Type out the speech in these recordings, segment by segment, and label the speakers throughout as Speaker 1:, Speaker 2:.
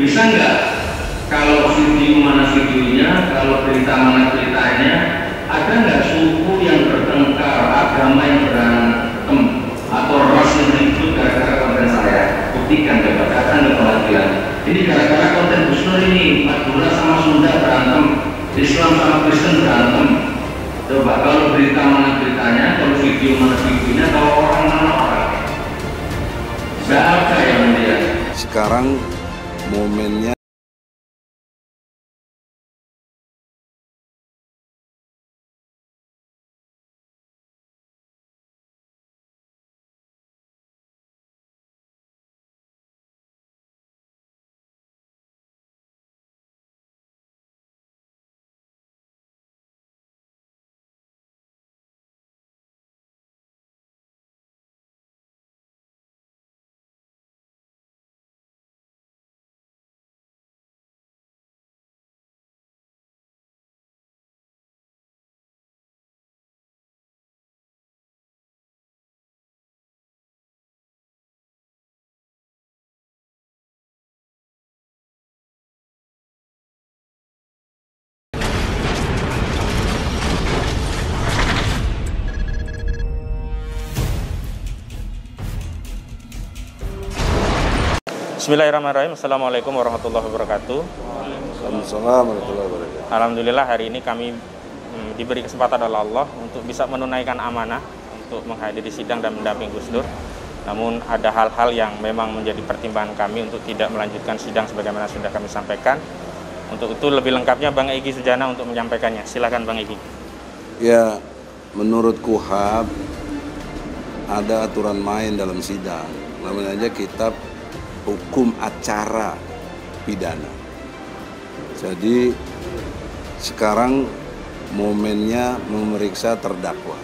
Speaker 1: Bisa nggak kalau video mana videonya, kalau berita mana beritanya, ada nggak suku yang bertengkar, agama yang berantem, atau ras yang ribut gara-gara konten saya? Buktikan, coba datang ke pengadilan. Ini gara-gara konten Gus Nur ini, Madura sama Sunda berantem, Islam sama Kristen berantem. Coba kalau berita mana beritanya, kalau video mana videonya, kalau orang mana orang. Nggak ada yang melihat.
Speaker 2: Sekarang momennya
Speaker 3: Bismillahirrahmanirrahim. Assalamualaikum warahmatullahi wabarakatuh.
Speaker 2: Waalaikumsalam warahmatullahi wabarakatuh.
Speaker 3: Alhamdulillah hari ini kami diberi kesempatan oleh Allah untuk bisa menunaikan amanah untuk menghadiri sidang dan mendampingi Gus Dur. Namun ada hal-hal yang memang menjadi pertimbangan kami untuk tidak melanjutkan sidang sebagaimana sudah kami sampaikan. Untuk itu lebih lengkapnya Bang Egy Sujana untuk menyampaikannya. Silakan Bang Egy.
Speaker 2: Ya, menurut KUHAP ada aturan main dalam sidang. Namanya aja kitab hukum acara pidana. Jadi sekarang momennya memeriksa terdakwa.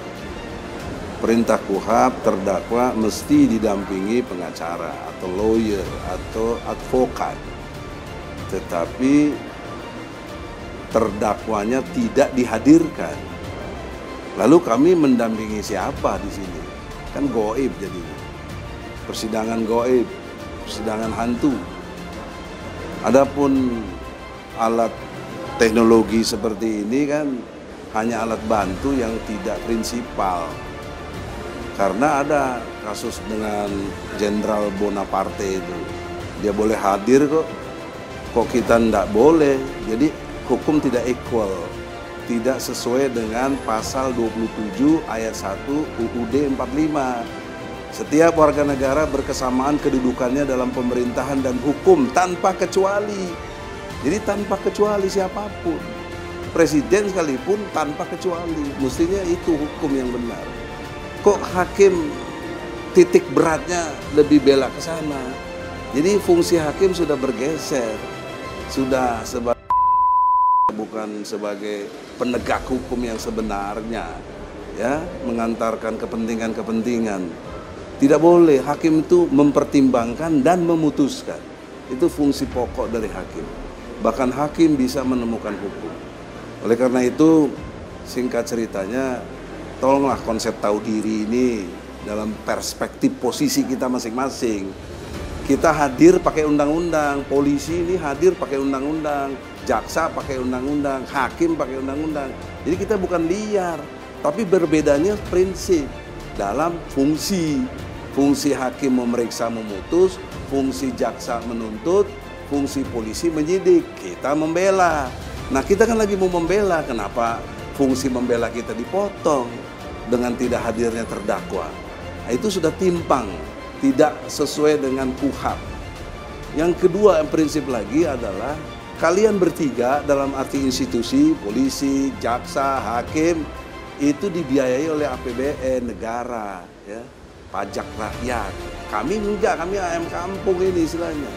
Speaker 2: Perintah KUHAP, terdakwa mesti didampingi pengacara atau lawyer atau advokat. Tetapi terdakwanya tidak dihadirkan. Lalu kami mendampingi siapa di sini? Kan goib jadinya. Persidangan goib. Persidangan hantu. Adapun alat teknologi seperti ini kan hanya alat bantu yang tidak prinsipal. Karena ada kasus dengan Jenderal Bonaparte itu. Dia boleh hadir kok kita tidak boleh. Jadi hukum tidak equal. Tidak sesuai dengan pasal 27 ayat 1 UUD 45. Setiap warga negara berkesamaan kedudukannya dalam pemerintahan dan hukum tanpa kecuali. Jadi tanpa kecuali siapapun. Presiden sekalipun tanpa kecuali. Mestinya itu hukum yang benar. Kok hakim titik beratnya lebih bela ke sana? Jadi fungsi hakim sudah bergeser. Sudah bukan sebagai penegak hukum yang sebenarnya. Ya, mengantarkan kepentingan-kepentingan. Tidak boleh, hakim itu mempertimbangkan dan memutuskan. Itu fungsi pokok dari hakim. Bahkan hakim bisa menemukan hukum. Oleh karena itu, singkat ceritanya, tolonglah konsep tahu diri ini dalam perspektif posisi kita masing-masing. Kita hadir pakai undang-undang, polisi ini hadir pakai undang-undang, jaksa pakai undang-undang, hakim pakai undang-undang. Jadi kita bukan liar, tapi berbedanya prinsip dalam fungsi. Fungsi hakim memeriksa memutus, fungsi jaksa menuntut, fungsi polisi menyidik, kita membela. Nah kita kan lagi mau membela, kenapa fungsi membela kita dipotong dengan tidak hadirnya terdakwa? Nah, itu sudah timpang, tidak sesuai dengan KUHAP. Yang kedua, yang prinsip lagi adalah kalian bertiga dalam arti institusi, polisi, jaksa, hakim, itu dibiayai oleh APBN negara, ya. Pajak rakyat. Kami enggak, kami ayam kampung ini istilahnya.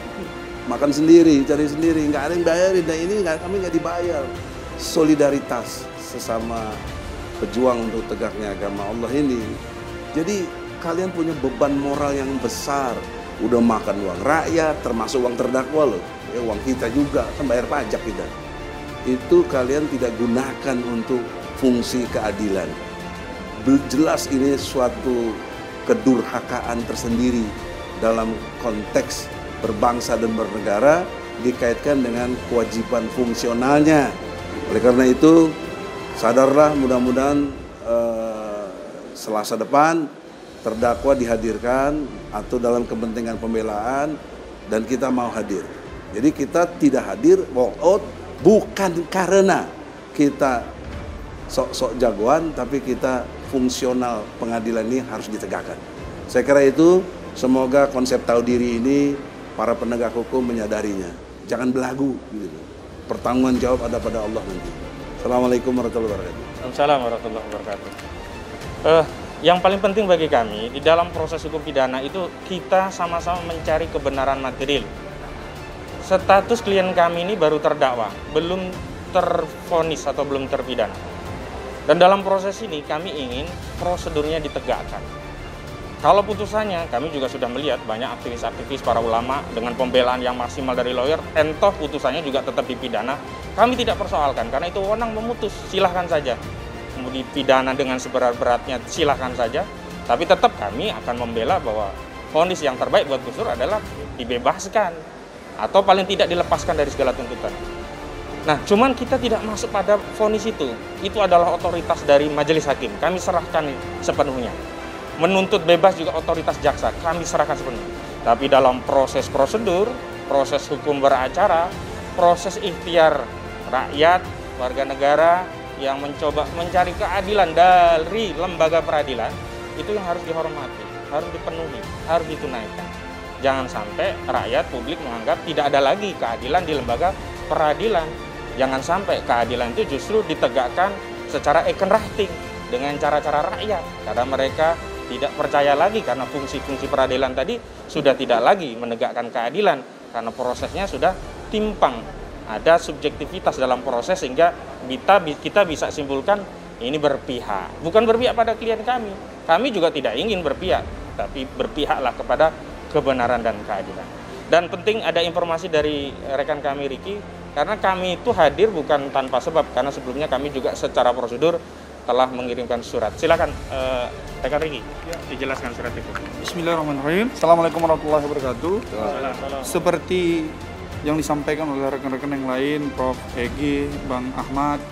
Speaker 2: Makan sendiri, cari sendiri, enggak ada yang bayarin. Dan ini kami enggak dibayar. Solidaritas sesama pejuang untuk tegaknya agama Allah ini. Jadi kalian punya beban moral yang besar. Udah makan uang rakyat, termasuk uang terdakwa loh. Ya, uang kita juga, kan bayar pajak kita. Itu kalian tidak gunakan untuk fungsi keadilan. Jelas ini suatu kedurhakaan tersendiri dalam konteks berbangsa dan bernegara dikaitkan dengan kewajiban fungsionalnya. Oleh karena itu, sadarlah, mudah-mudahan Selasa depan terdakwa dihadirkan atau dalam kepentingan pembelaan dan kita mau hadir. Jadi kita tidak hadir walk out bukan karena kita sok-sok jagoan, tapi kita fungsional pengadilan ini harus ditegakkan. Saya kira itu, semoga konsep tahu diri ini para penegak hukum menyadarinya. Jangan belagu gitu. Pertanggungan jawab ada pada Allah nanti. Assalamualaikum warahmatullahi wabarakatuh.
Speaker 3: Assalamualaikum warahmatullahi wabarakatuh. Yang paling penting bagi kami di dalam proses hukum pidana itu kita sama-sama mencari kebenaran material. Status klien kami ini baru terdakwa, belum tervonis atau belum terpidana. Dan dalam proses ini kami ingin prosedurnya ditegakkan. Kalau putusannya, kami juga sudah melihat banyak aktivis-aktivis para ulama dengan pembelaan yang maksimal dari lawyer, entoh putusannya juga tetap dipidana. Kami tidak persoalkan, karena itu wewenang memutus, silahkan saja. Kemudian pidana dengan seberat-beratnya silahkan saja, tapi tetap kami akan membela bahwa vonis yang terbaik buat Gus Dur adalah dibebaskan, atau paling tidak dilepaskan dari segala tuntutan. Nah, cuman kita tidak masuk pada vonis itu adalah otoritas dari majelis hakim, kami serahkan sepenuhnya. Menuntut bebas juga otoritas jaksa, kami serahkan sepenuhnya. Tapi dalam proses prosedur, proses hukum beracara, proses ikhtiar rakyat, warga negara yang mencoba mencari keadilan dari lembaga peradilan, itu yang harus dihormati, harus dipenuhi, harus ditunaikan. Jangan sampai rakyat publik menganggap tidak ada lagi keadilan di lembaga peradilan. Jangan sampai keadilan itu justru ditegakkan secara ekenrahting dengan cara-cara rakyat, karena mereka tidak percaya lagi karena fungsi-fungsi peradilan tadi sudah tidak lagi menegakkan keadilan karena prosesnya sudah timpang. Ada subjektivitas dalam proses sehingga kita bisa simpulkan ini berpihak. Bukan berpihak pada klien kami. Kami juga tidak ingin berpihak, tapi berpihaklah kepada kebenaran dan keadilan. Dan penting ada informasi dari rekan kami Riki, karena kami itu hadir bukan tanpa sebab, karena sebelumnya kami juga secara prosedur telah mengirimkan surat. Silakan rekan Riki, dijelaskan surat itu.
Speaker 4: Bismillahirrahmanirrahim. Assalamualaikum warahmatullahi wabarakatuh. Seperti yang disampaikan oleh rekan-rekan yang lain, Prof. Egy, Bang Ahmad,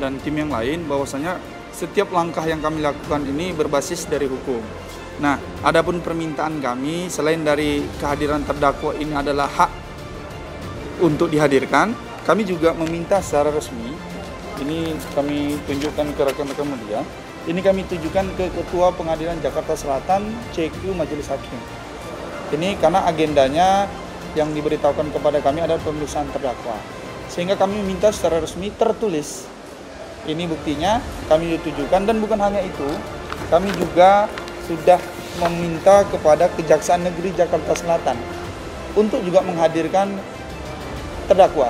Speaker 4: dan tim yang lain, bahwasanya setiap langkah yang kami lakukan ini berbasis dari hukum. Nah, adapun permintaan kami, selain dari kehadiran terdakwa ini adalah hak untuk dihadirkan, kami juga meminta secara resmi, ini kami tunjukkan ke rekan-rekan media, ini kami tujukan ke Ketua Pengadilan Jakarta Selatan, CQ Majelis Hakim. Ini karena agendanya yang diberitahukan kepada kami adalah pemeriksaan terdakwa, sehingga kami minta secara resmi tertulis. Ini buktinya kami ditujukan, dan bukan hanya itu, kami juga sudah meminta kepada Kejaksaan Negeri Jakarta Selatan untuk juga menghadirkan terdakwa,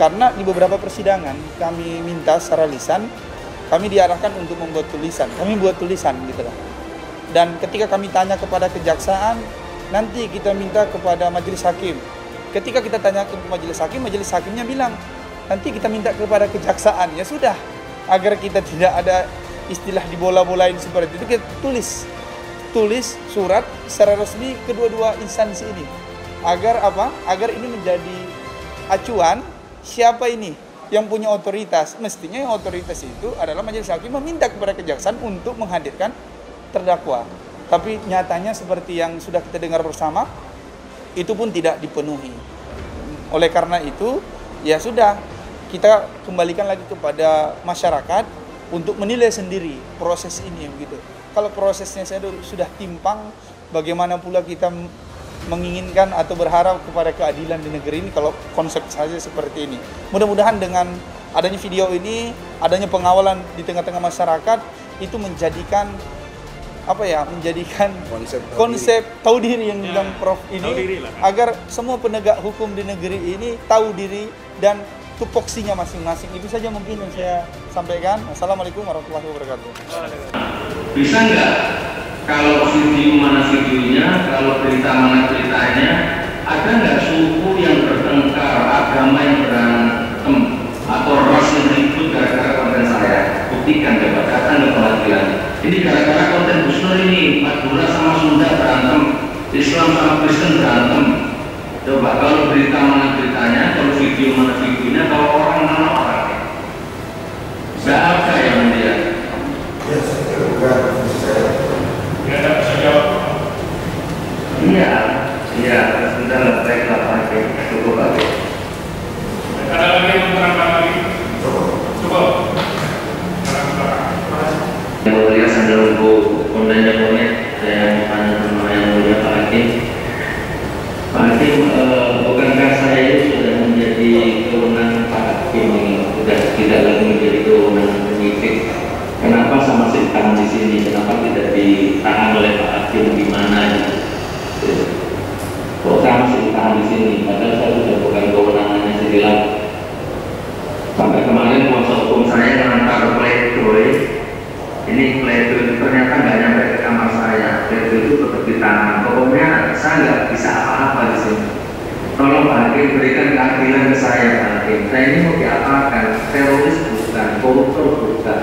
Speaker 4: karena di beberapa persidangan kami minta secara lisan, kami diarahkan untuk membuat tulisan, kami buat tulisan gitu lah. Dan ketika kami tanya kepada kejaksaan, nanti kita minta kepada majelis hakim. Ketika kita tanya ke majelis hakimnya bilang, nanti kita minta kepada kejaksaan. Ya sudah, agar kita tidak ada istilah dibola-bolain seperti itu, kita tulis surat secara resmi kedua-dua instansi ini. Agar apa? Agar ini menjadi acuan siapa ini yang punya otoritas. Mestinya yang otoritas itu adalah majelis hakim meminta kepada kejaksaan untuk menghadirkan terdakwa. Tapi nyatanya seperti yang sudah kita dengar bersama, itu pun tidak dipenuhi. Oleh karena itu, ya sudah, kita kembalikan lagi kepada masyarakat untuk menilai sendiri proses ini begitu. Kalau prosesnya sudah timpang, bagaimana pula kita menginginkan atau berharap kepada keadilan di negeri ini kalau konsep saja seperti ini. Mudah-mudahan dengan adanya video ini, adanya pengawalan di tengah-tengah masyarakat, itu menjadikan konsep tahu diri yang bilang Prof ini, agar semua penegak hukum di negeri ini tahu diri dan tupoksinya masing-masing. Itu saja mungkin yang saya sampaikan. Assalamualaikum warahmatullahi wabarakatuh.
Speaker 1: Bisa nggak kalau video mana videonya, kalau berita mana beritanya, ada nggak suku yang bertengkar, agama yang berantem, atau ras yang ribut gara-gara konten saya? Buktikan, coba datang ke pengadilan. Ini gara-gara konten Gus Dur ini, Madura sama Sunda berantem, Islam sama Kristen berantem. Coba kalau berita mana beritanya, keadilan ke saya Hakim. Saya ini mau diapakan? Teroris bukan, koruptor bukan.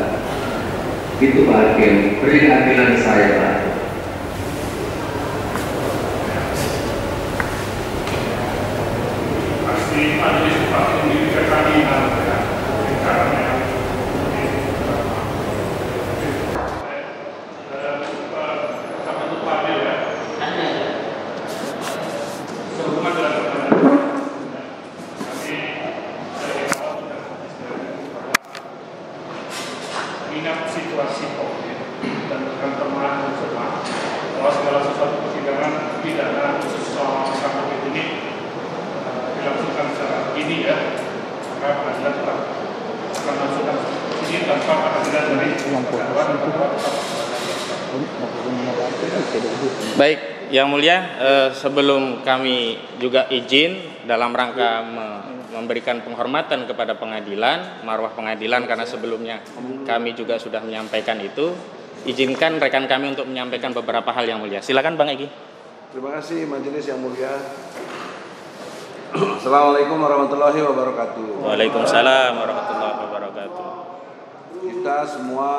Speaker 1: Itu Pak Hakim, beri keadilan ke saya Pak.
Speaker 5: Pasti majelis hakim ini keadilan caranya. Situasi COVID dan dengan permohonan semua bahwa segala sesuatu persidangan pidana khusus soal COVID ini dilangsungkan secara ini ya, maka pengadilan tetap akan melangsungkan ini tanpa kehadiran dari terdakwa.
Speaker 3: Baik, Yang Mulia, sebelum kami juga izin dalam rangka memberikan penghormatan kepada pengadilan, marwah pengadilan, karena sebelumnya kami juga sudah menyampaikan itu, izinkan rekan kami untuk menyampaikan beberapa hal Yang Mulia. Silakan Bang Egy.
Speaker 2: Terima kasih Majelis yang mulia. Assalamualaikum warahmatullahi wabarakatuh.
Speaker 3: Waalaikumsalam warahmatullahi wabarakatuh.
Speaker 2: Kita semua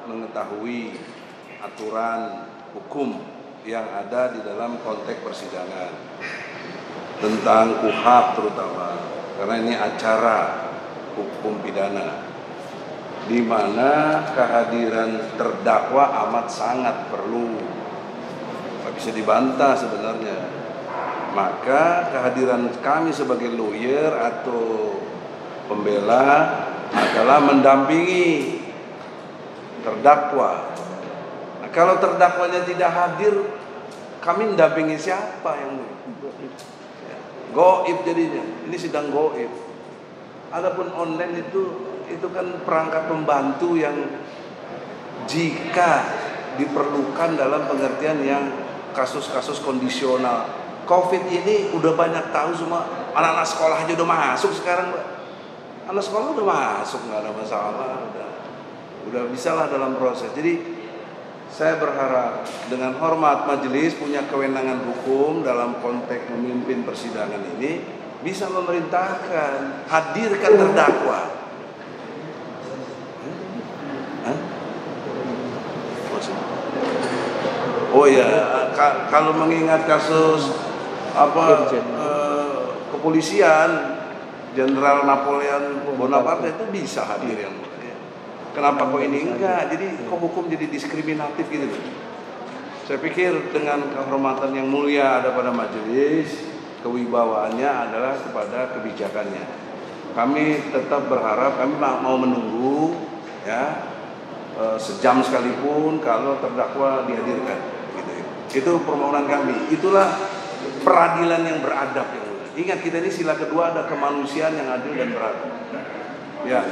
Speaker 2: mengetahui aturan hukum yang ada di dalam konteks persidangan tentang KUHP terutama, karena ini acara hukum pidana di mana kehadiran terdakwa amat sangat perlu, nggak bisa dibantah sebenarnya. Maka kehadiran kami sebagai lawyer atau pembela adalah mendampingi terdakwa. Nah, kalau terdakwanya tidak hadir, kami mendampingi siapa yang goib jadinya. Ini sidang goib. Adapun online itu kan perangkat pembantu yang jika diperlukan dalam pengertian yang kasus-kasus kondisional. COVID ini udah banyak tahu semua, anak-anak sekolah aja udah masuk sekarang, Mbak. Anak sekolah udah masuk, nggak ada masalah, udah bisa lah dalam proses. Jadi saya berharap dengan hormat majelis punya kewenangan hukum dalam konteks memimpin persidangan ini bisa memerintahkan hadirkan terdakwa. Oh ya, kalau mengingat kasus kepolisian Jenderal Napoleon Bonaparte itu bisa hadir yang mulia. Kenapa kok ini enggak? Jadi kok hukum jadi diskriminatif gitu? Saya pikir dengan kehormatan yang mulia ada pada majelis, kewibawaannya adalah kepada kebijakannya. Kami tetap berharap, kami mau menunggu ya sejam sekalipun kalau terdakwa dihadirkan. Gitu. Itu permohonan kami. Itulah peradilan yang beradab yang mulia. Ingat kita ini sila kedua ada kemanusiaan yang adil dan beradab. Ya.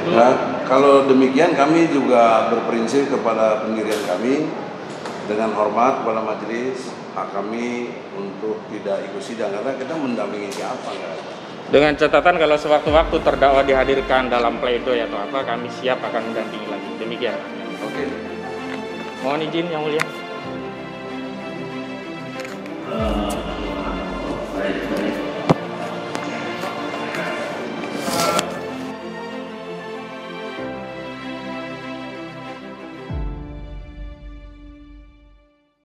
Speaker 2: Nah, kalau demikian kami juga berprinsip kepada pendirian kami dengan hormat kepada majelis, hak kami untuk tidak ikut sidang karena kita mendampingi siapa enggak.
Speaker 3: Dengan catatan kalau sewaktu-waktu terdakwa dihadirkan dalam pledoi atau apa, kami siap akan mendampingi lagi. Demikian.
Speaker 2: Oke.
Speaker 3: Mohon izin Yang Mulia.